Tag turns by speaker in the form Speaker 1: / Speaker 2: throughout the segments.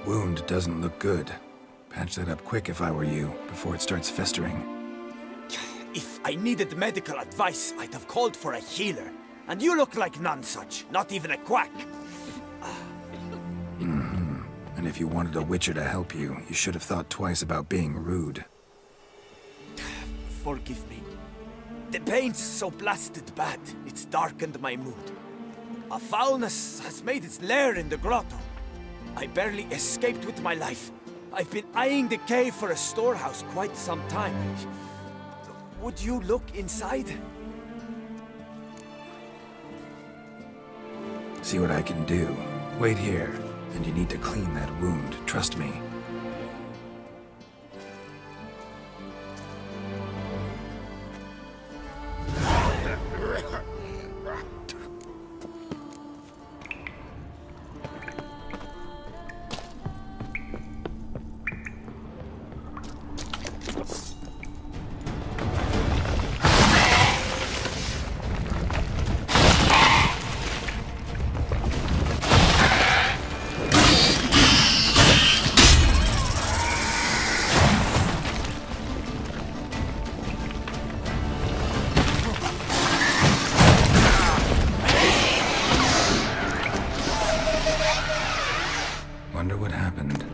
Speaker 1: wound doesn't look good. Patch that up quick if I were you, before it starts festering.
Speaker 2: If I needed medical advice, I'd have called for a healer. And you look like none such, not even a quack.
Speaker 1: And if you wanted a witcher to help you, you should have thought twice about being rude.
Speaker 2: Forgive me. The pain's so blasted bad, it's darkened my mood. A foulness has made its lair in the grotto. I barely escaped with my life. I've been eyeing the cave for a storehouse quite some time. Would you look inside?
Speaker 1: See what I can do. Wait here, and you need to clean that wound, trust me. Wonder what happened.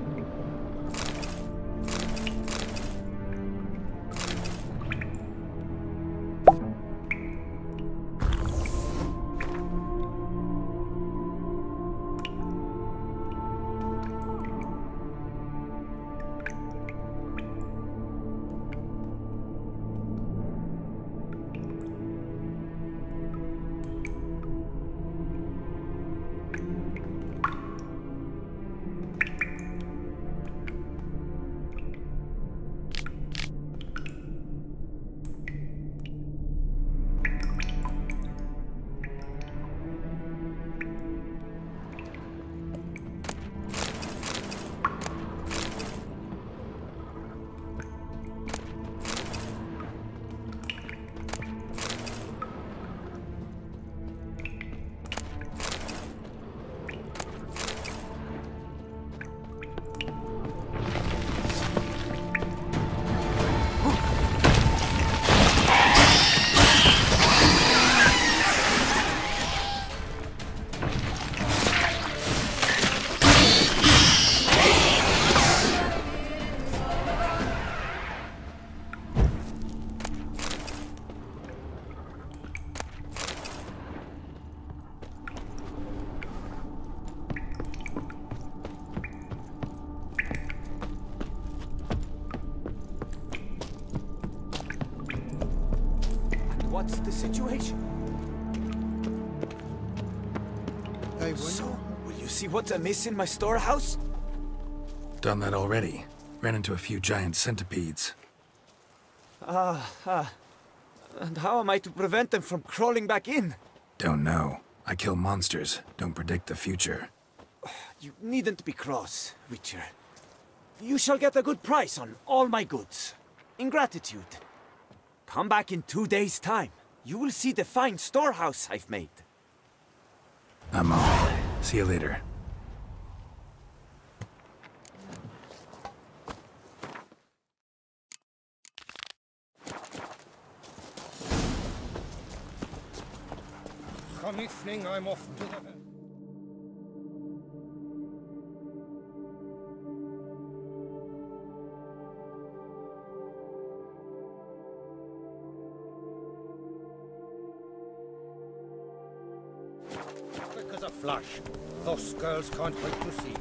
Speaker 2: What's the situation? So, will you see what's amiss in my storehouse?
Speaker 1: Done that already. Ran into a few giant centipedes.
Speaker 2: And how am I to prevent them from crawling back in?
Speaker 1: Don't know. I kill monsters, don't predict the future.
Speaker 2: You needn't be cross, Witcher. You shall get a good price on all my goods. In gratitude. Come back in 2 days' time. You will see the fine storehouse I've made.
Speaker 1: I'm off. See you later.
Speaker 3: Come evening, I'm off to the... Quick as a flash. Those girls can't wait to see me.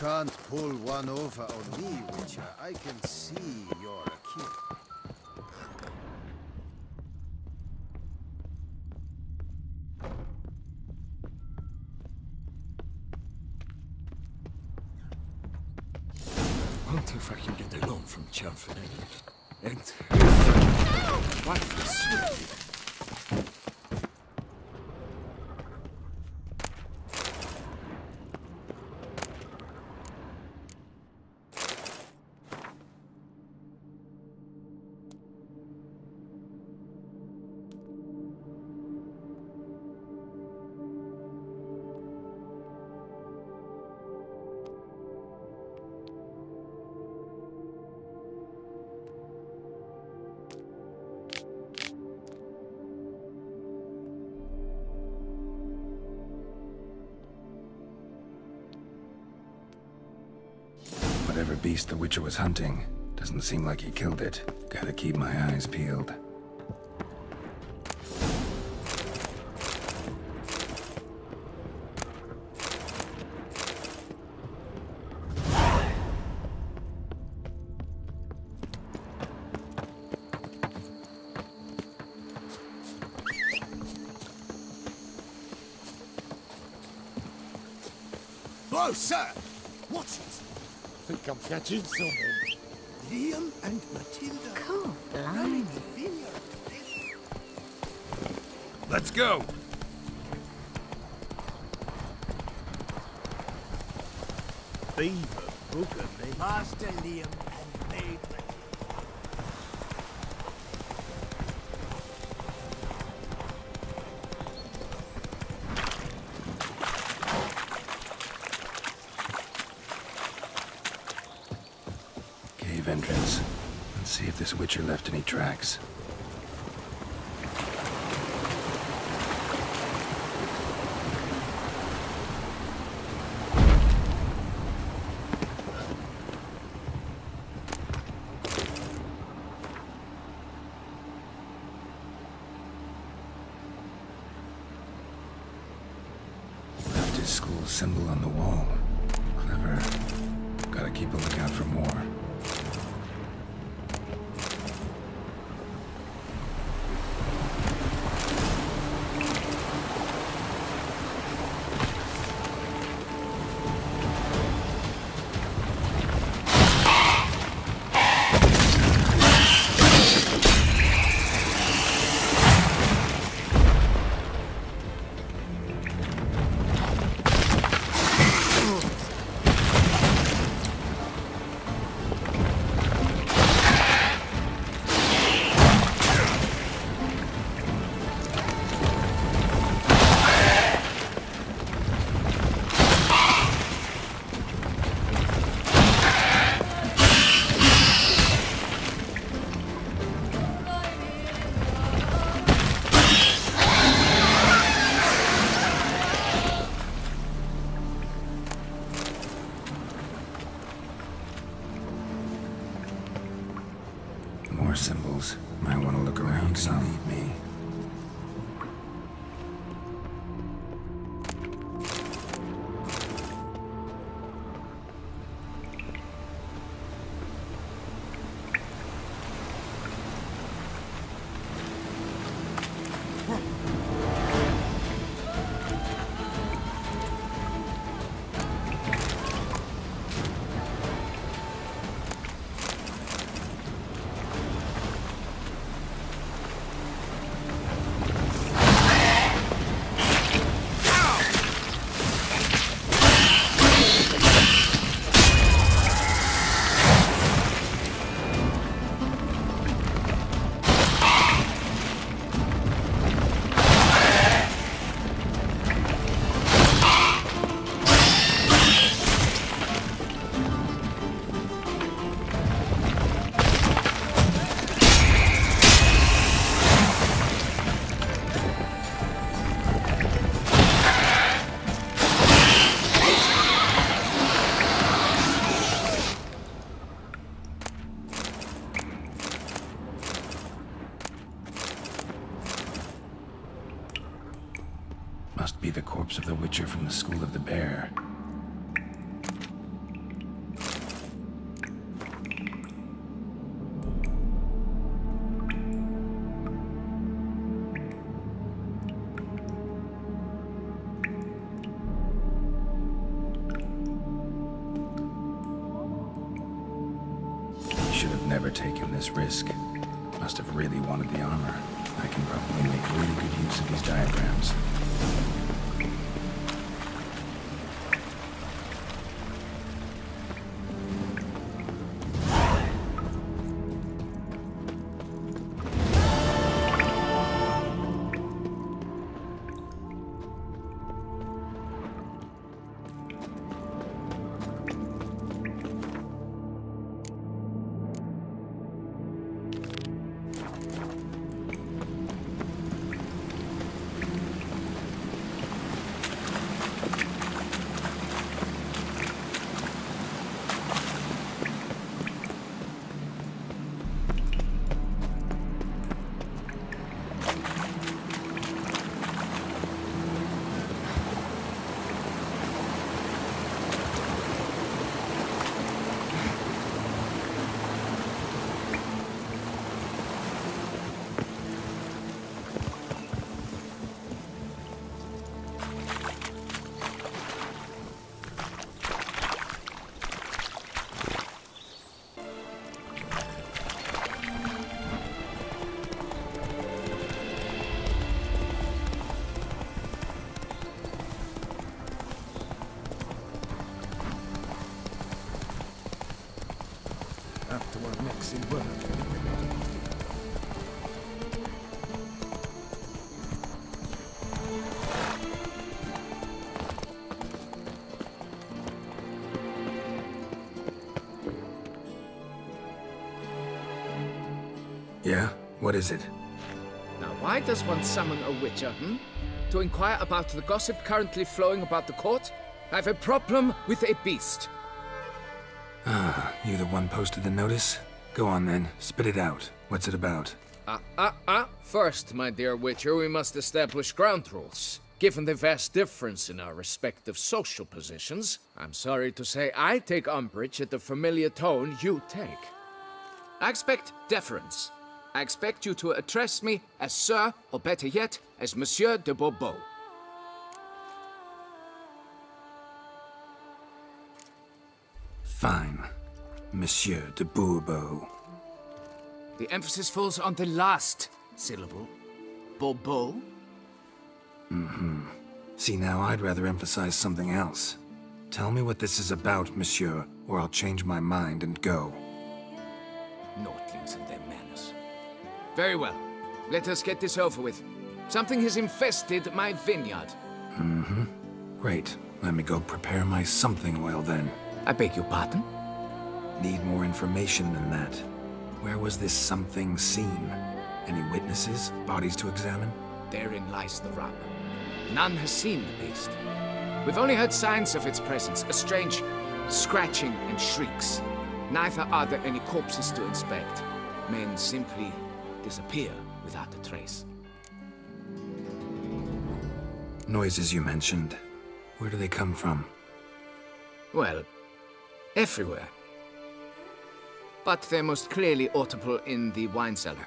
Speaker 4: can't pull one over on me, Witcher. I can see you're a kid.
Speaker 5: I wonder if I can get a loan from Chamferlain. And... wife is sweet.
Speaker 1: Whatever beast the Witcher was hunting, doesn't seem like he killed it. Gotta keep my eyes peeled.
Speaker 4: Oh, sir! Watch it!
Speaker 5: I think I'm catching someone.
Speaker 4: Liam and Matilda.
Speaker 6: Cool. Blimey.
Speaker 4: Let's go!
Speaker 3: Beaver booger me.
Speaker 4: Master Liam and Maid Matilda.
Speaker 1: Cave entrance. Let's see if this Witcher left any tracks. Left his school symbol on the wall. Clever. Gotta keep a lookout for more. More symbols. Might want to look around some. Lead me. Must be the corpse of the Witcher from the School of the Bear. should have never taken this risk. Must have really wanted the armor. I can probably make really good use of these diagrams.
Speaker 4: After our next in work.
Speaker 1: Yeah? What is it?
Speaker 6: Now, why does one summon a witcher, To inquire about the gossip currently flowing about the court? I have a problem with a beast.
Speaker 1: Ah, you the one posted the notice? Go on then, spit it out. What's it about?
Speaker 6: First, my dear Witcher, we must establish ground rules. Given the vast difference in our respective social positions, I'm sorry to say I take umbrage at the familiar tone you take. I expect deference. I expect you to address me as Sir, or better yet, as Monsieur de Bourbeau.
Speaker 1: Fine. Monsieur de Bourbeau.
Speaker 6: The emphasis falls on the last syllable. Bourbeau?
Speaker 1: See, now I'd rather emphasize something else. Tell me what this is about, monsieur, or I'll change my mind and go.
Speaker 6: Naughtlings and their manners. Very well. Let us get this over with. Something has infested my vineyard.
Speaker 1: Great. Let me go prepare my something oil then.
Speaker 6: I beg your pardon?
Speaker 1: Need more information than that. Where was this something seen? Any witnesses? Bodies to examine?
Speaker 6: Therein lies the rub. None has seen the beast. We've only heard signs of its presence, a strange scratching and shrieks. Neither are there any corpses to inspect. Men simply disappear without a trace.
Speaker 1: Noises you mentioned. Where do they come from?
Speaker 6: Well, everywhere. But they're most clearly audible in the wine cellar.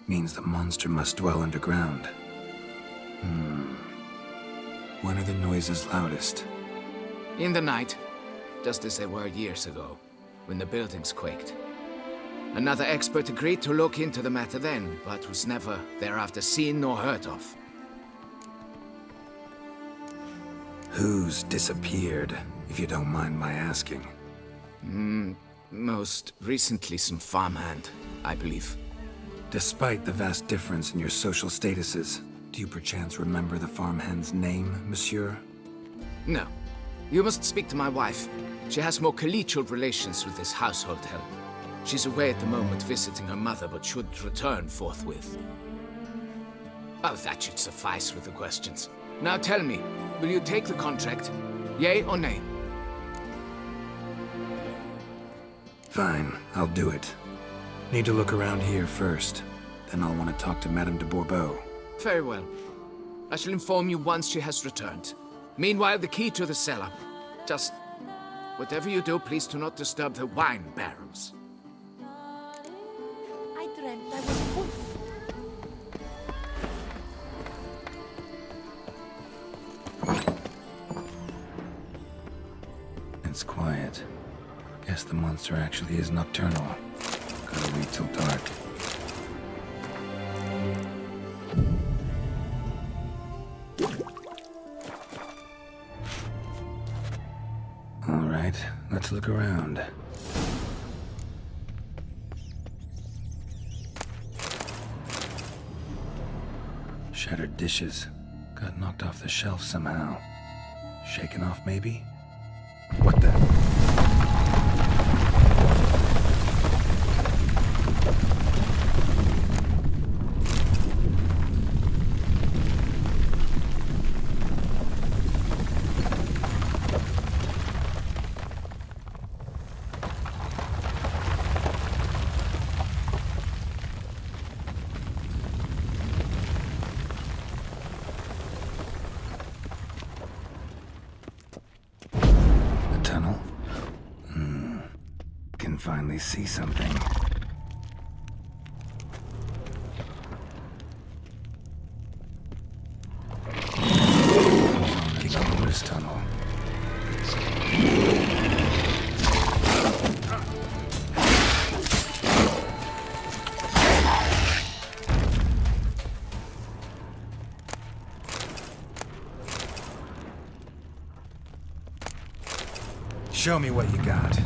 Speaker 1: Means the monster must dwell underground. When are the noises loudest?
Speaker 6: In the night, just as they were years ago, when the buildings quaked. Another expert agreed to look into the matter then, but was never thereafter seen nor heard of.
Speaker 1: Who's disappeared, if you don't mind my asking?
Speaker 6: Most recently some farmhand, I believe.
Speaker 1: Despite the vast difference in your social statuses, do you perchance remember the farmhand's name, monsieur?
Speaker 6: No. You must speak to my wife. She has more collegial relations with this household help. She's away at the moment visiting her mother, but should return forthwith. Oh, that should suffice with the questions. Now tell me, will you take the contract? Yea or nay?
Speaker 1: Fine, I'll do it. Need to look around here first. Then I'll want to talk to Madame de Bourbeau.
Speaker 6: Very well. I shall inform you once she has returned. Meanwhile, the key to the cellar. Just, whatever you do, please do not disturb the wine barrels.
Speaker 7: I dreamt I was a wolf.
Speaker 1: It's quiet. Guess the monster actually is nocturnal. Gotta wait till dark. Alright, let's look around. Shattered dishes. Got knocked off the shelf somehow. Shaken off, maybe? What the? Finally see something. Zoning this tunnel. Show me what you got.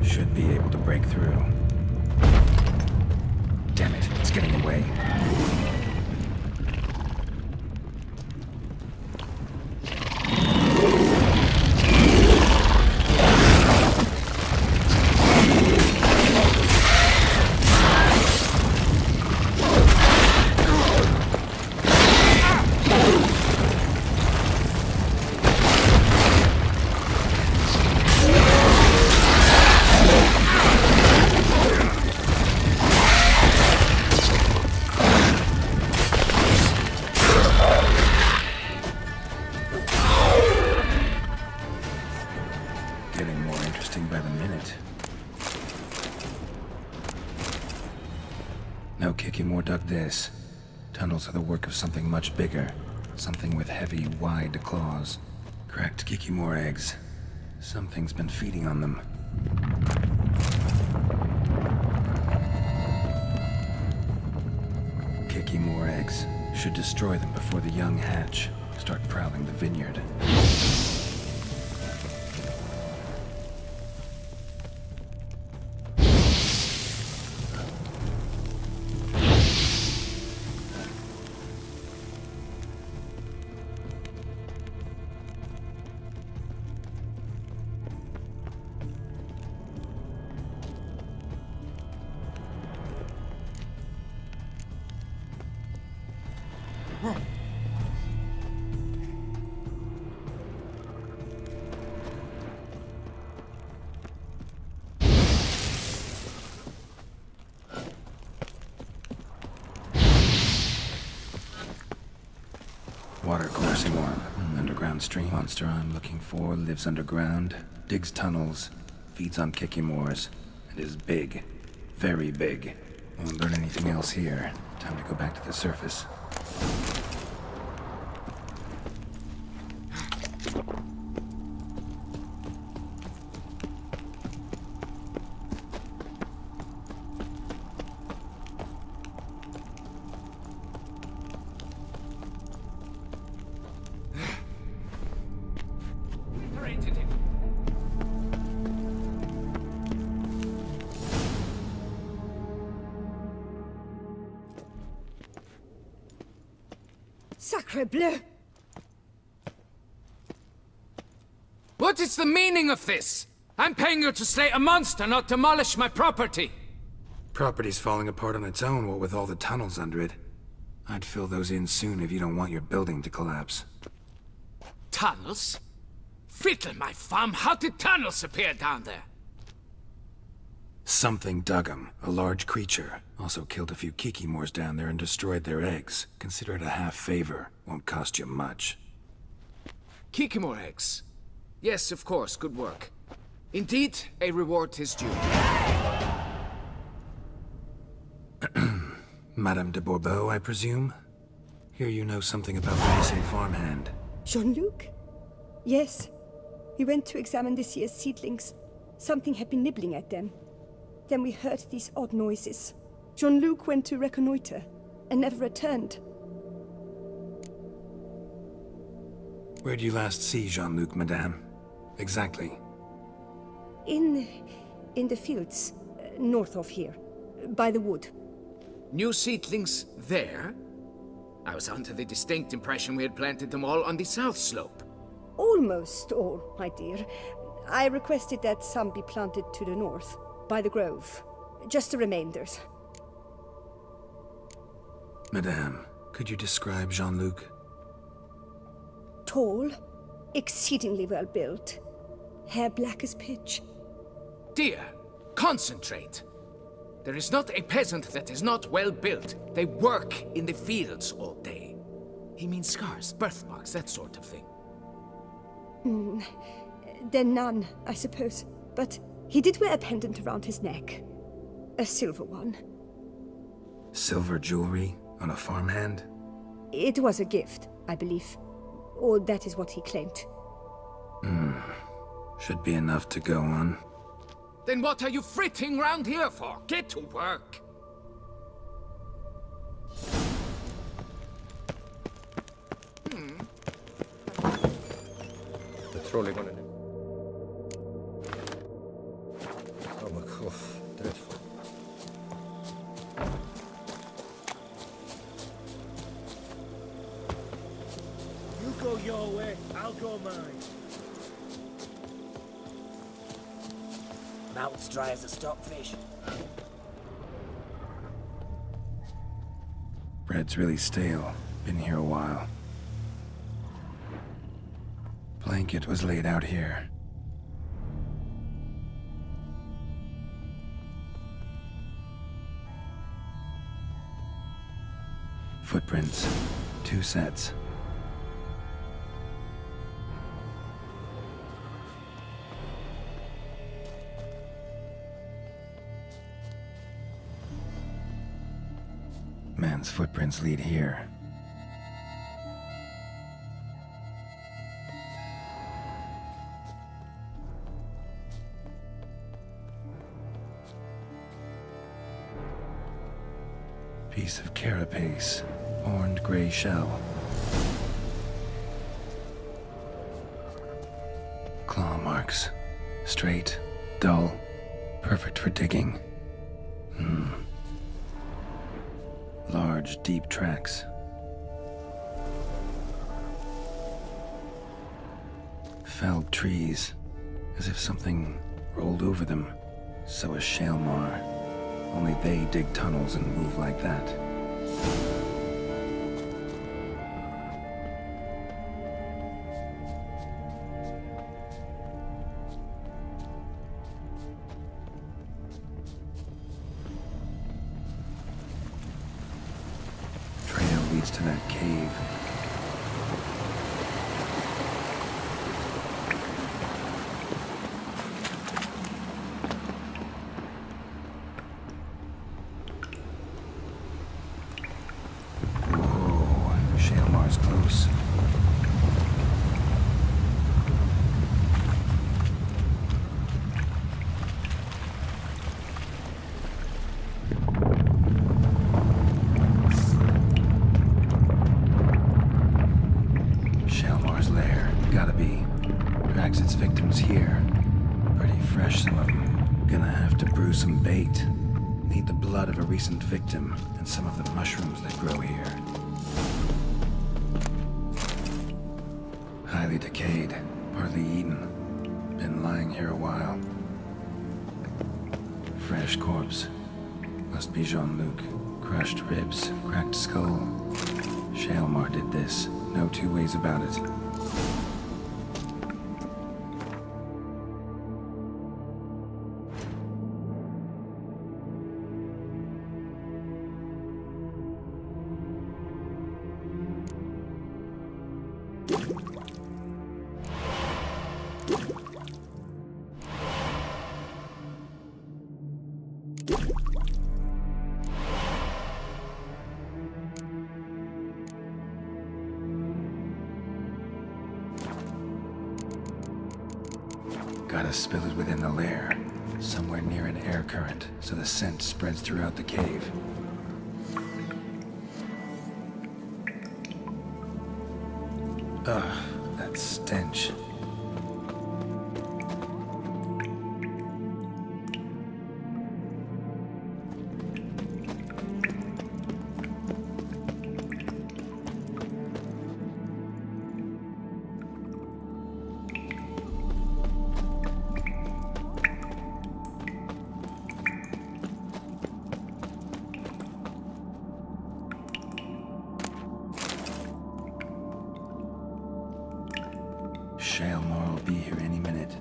Speaker 1: Should be able to break through. Damn it, it's getting away. Getting more interesting by the minute. No Kikimore dug this. Tunnels are the work of something much bigger. Something with heavy, wide claws. Cracked Kikimore eggs. Something's been feeding on them. Kikimore eggs. Should destroy them before the young hatch. Start prowling the vineyard. Water coursing on. Underground stream. Monster I'm looking for lives underground, digs tunnels, feeds on Kikimores, and is big. Very big. Won't learn anything else here. Time to go back to the surface.
Speaker 7: Sacre bleu!
Speaker 6: What is the meaning of this? I'm paying you to slay a monster, not demolish my property.
Speaker 1: Property's falling apart on its own, what with all the tunnels under it. I'd fill those in soon if you don't want your building to collapse.
Speaker 6: Tunnels? Fiddle my thumb, how did tunnels appear down there?
Speaker 1: Something dug 'em. A large creature. Also killed a few kikimores down there and destroyed their eggs. Consider it a half favor. Won't cost you much.
Speaker 6: Kikimore eggs. Yes, of course, good work. Indeed, a reward is due.
Speaker 1: Madame de Bourbeau, I presume? Hear you know something about the missing farmhand.
Speaker 8: Jean-Luc? Yes. We went to examine this year's seedlings. Something had been nibbling at them. Then we heard these odd noises. Jean-Luc went to reconnoiter and never returned.
Speaker 1: Where'd you last see Jean-Luc, madame? Exactly.
Speaker 8: In the fields, north of here, by the wood.
Speaker 6: New seedlings there? I was under the distinct impression we had planted them all on the south slope.
Speaker 8: Almost all, my dear. I requested that some be planted to the north, by the grove. Just the remainders.
Speaker 1: Madame, could you describe Jean-Luc?
Speaker 8: Tall, exceedingly well built, hair black as pitch.
Speaker 6: Dear, concentrate. There is not a peasant that is not well built. They work in the fields all day. He means scars, birthmarks, that sort of thing.
Speaker 8: Then none, I suppose. But he did wear a pendant around his neck. A silver one.
Speaker 1: Silver jewelry on a farmhand?
Speaker 8: It was a gift, I believe. Or that is what he claimed.
Speaker 1: Should be enough to go on.
Speaker 6: Then what are you fritting round here for? Get to work!
Speaker 3: The trolley gonna do. Oh my god, dreadful.
Speaker 9: You go your way, I'll go mine. Mouth's dry as a stockfish.
Speaker 1: Bread's really stale. Been here a while. Blanket was laid out here. Footprints. 2 sets. Man's footprints lead here. Piece of carapace, horned gray shell. Claw marks. Straight, dull, perfect for digging. Large, deep tracks. Felled trees, as if something rolled over them. So is Shalmar. Only they dig tunnels and move like that. Trail leads to that cave. Close. Shalmar's lair. Gotta be. Drags its victims here. Pretty fresh, some of them. Gonna have to brew some bait. Need the blood of a recent victim and some of the mushrooms that grow here. Highly decayed, partly eaten. Been lying here a while. Fresh corpse. Must be Jean-Luc. Crushed ribs, cracked skull. Shalmar did this. No two ways about it. Gotta spill it within the lair, somewhere near an air current, so the scent spreads throughout the cave. Ugh, that stench. Shalmar will be here any minute.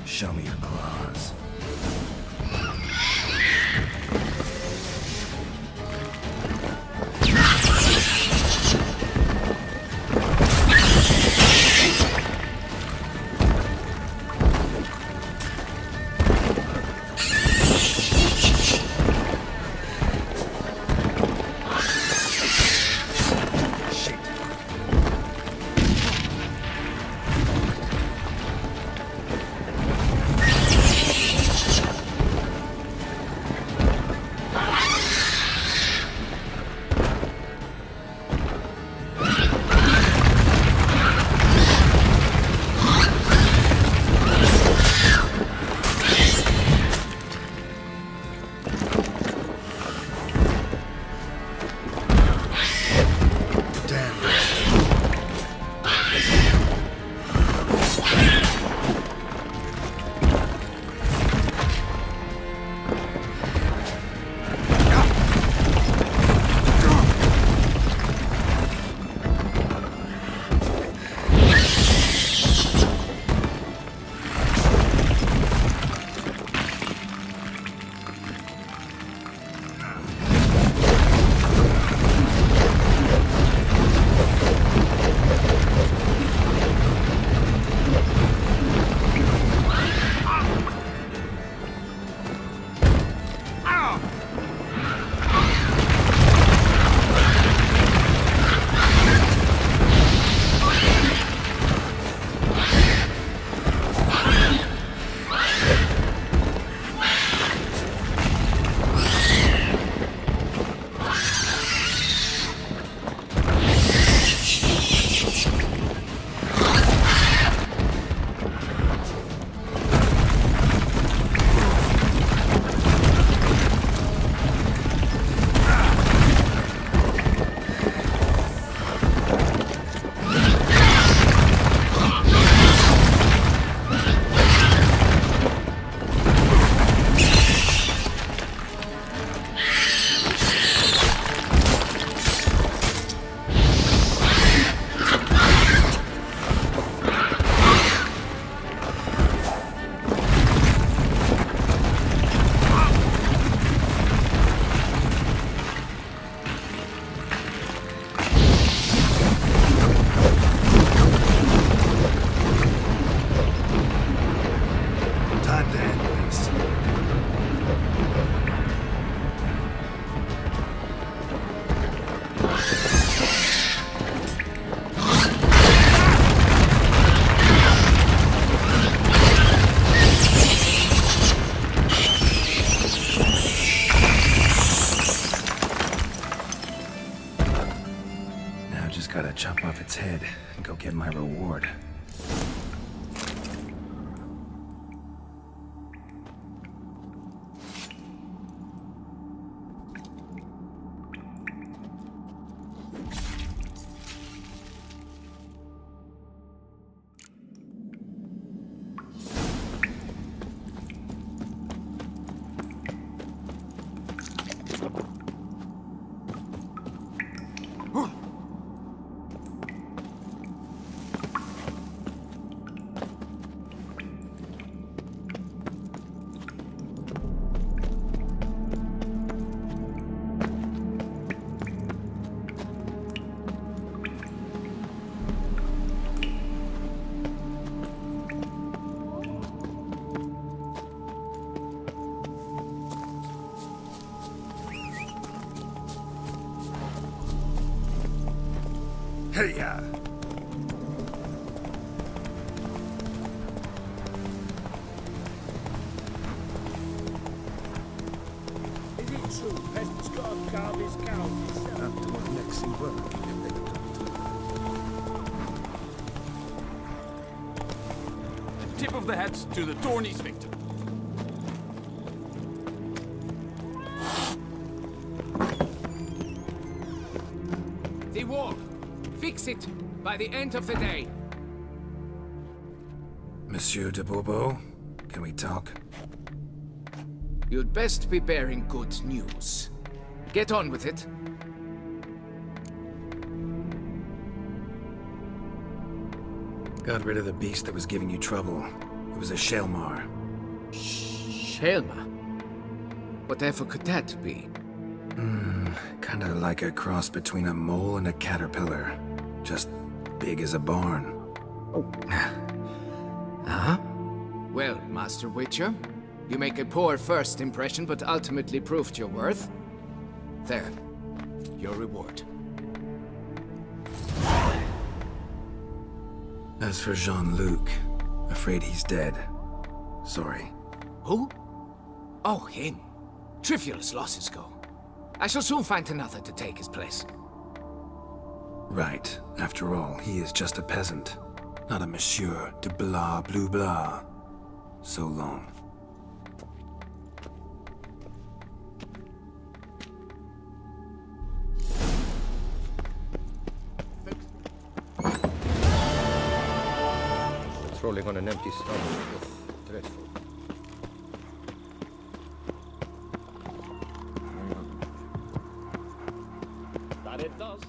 Speaker 1: Show me your claws. chop off its head and go get my reward. Hey-ya!
Speaker 9: Is it true peasants gotta carve his cow himself?
Speaker 4: Not doing mixing work.
Speaker 10: Tip of the hat to the Dornies victor.
Speaker 6: The wall. Fix it by the end of the day.
Speaker 1: Monsieur de Bourbeau, can we talk?
Speaker 6: You'd best be bearing good news. Get on with it.
Speaker 1: Got rid of the beast that was giving you trouble. It was a Shelmar.
Speaker 6: Shelma? Whatever could that be?
Speaker 1: Kinda like a cross between a mole and a caterpillar. Just big as a barn.
Speaker 6: Huh? Well, Master Witcher, you make a poor first impression, but ultimately proved your worth. There. Your reward.
Speaker 1: As for Jean-Luc, afraid he's dead. Sorry.
Speaker 6: Who? Oh, him. Trivial as losses go. I shall soon find another to take his place.
Speaker 1: Right. After all, he is just a peasant. Not a monsieur de blah blue blah. So long.
Speaker 3: Patrolling on an empty stomach. Dreadful.
Speaker 10: That it does.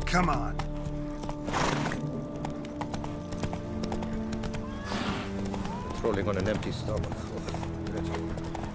Speaker 1: Come on.
Speaker 3: Patrolling on an empty stomach. Dreadful.